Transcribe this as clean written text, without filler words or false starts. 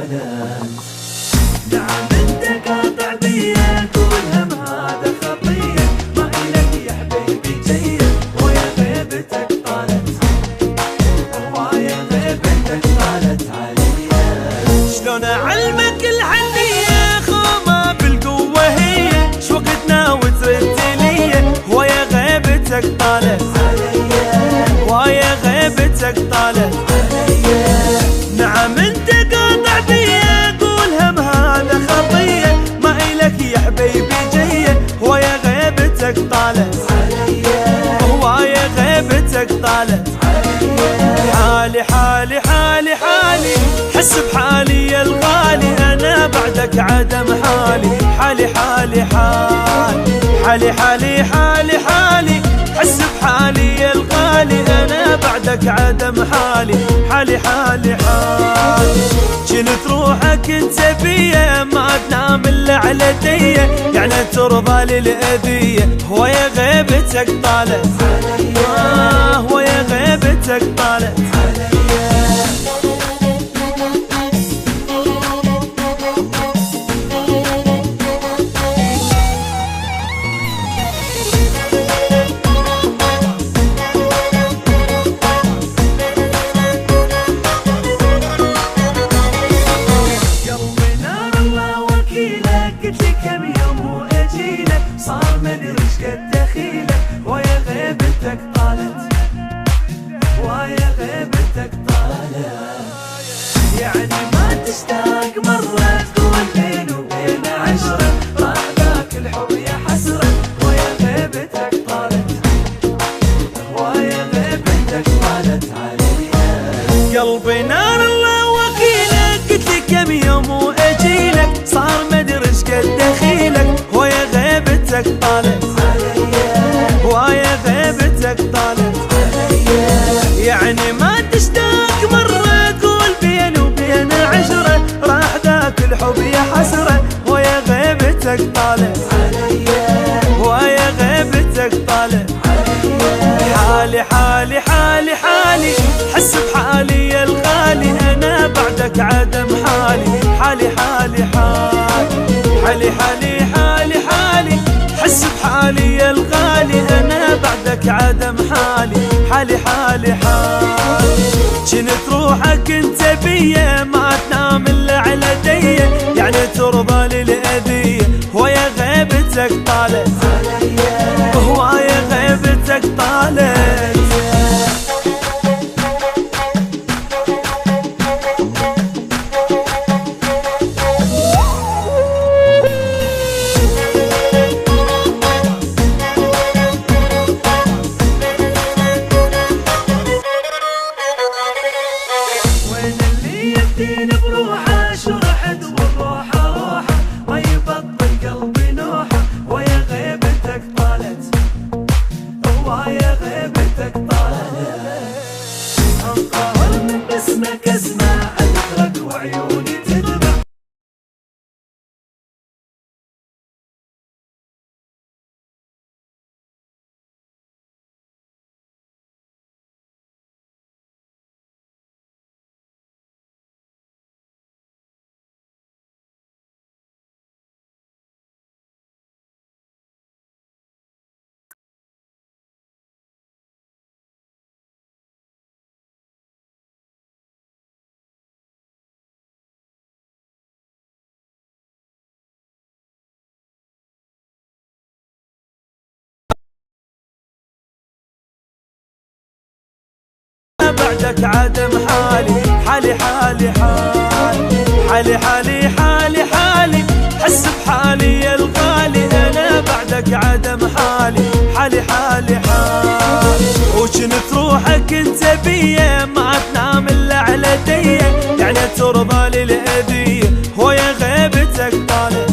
طالت. نعم انت قاطع بيا كل هم هذا خطية، ما إلك يا حبيبي جيد ويا غيبتك طالت، ويا غيبتك طالت علي. شلون اعلمك الحنية خومة بالقوة هي، شو وقتنا وترد لي ويا غيبتك طالت علي، ويا غيبتك طالت علي. نعم انت قاطع بيا قول هم هذا خطية، ما إلك يا حبيبي جية ويا غيبتك طالت علي، ويا غيبتك طالت علي. حالي حالي حالي حالي حس بحالي يا الغالي، انا بعدك عدم حالي. حالي حالي حالي حالي حالي حالي حالي حس بحالي يا الغالي، انا بعدك عدم حالي. حالي حالي حالي جنت روحك انت بيا، ما تنام الا على ديه، يعني ترضى للاذيه ويا غيبتك طالت علي، ويا غيبتك طالت علي. قلت لي كم يوم واجيلك، صار مدري ايش قد دخيلك ويا غيبتك طالت، ويا غيبتك طالت. يعني ما تشتاق مرة تقول بيني وبين عشرة، راح ذاك الحب يا حسرة ويا غيبتك طالت، ويا غيبتك طالت علي. قلبي نار الله وكيلك، قلت لي كم يوم واجيلك، صار مدري ايش قد دخيلك ويا غيبتك طالت علي، ويا غيبتك طالت علي. يعني ما تشتاق مرة تقول بيني وبين عشرة، راح ذاك الحب يا حسرة ويا غيبتك طالت علي، ويا غيبتك طالت علي. حالي حالي حالي حالي حس بحالي يا الغالي، انا بعدك عدم حالي. حالي حالي حالي حالي حالي حالي حس بحالي يا الغالي، انا بعدك عدم حالي. حالي حالي حالي جنت روحك انت بيا، ما تنام الا على ديه، يعني ترضى للاذيه ويا غيبتك طالت علي، ويا غيبتك طالت. يديني بروحه شرحت والروحه روحه، ما يبطل قلبي نوحه ويا غيبتك طالت، ويا غيبتك طالت. انقهر من باسمك اسمع اذكرك وعيوني تدمع. بعدك عدم حالي. حالي حالي حالي حالي حالي حالي حالي حس بحالي يا الغالي، انا بعدك عدم حالي. حالي حالي حالي وجنت روحك انت بيا، ما تنام الا على ديه، يعني ترضى للاذيه ويا غيبتك طالت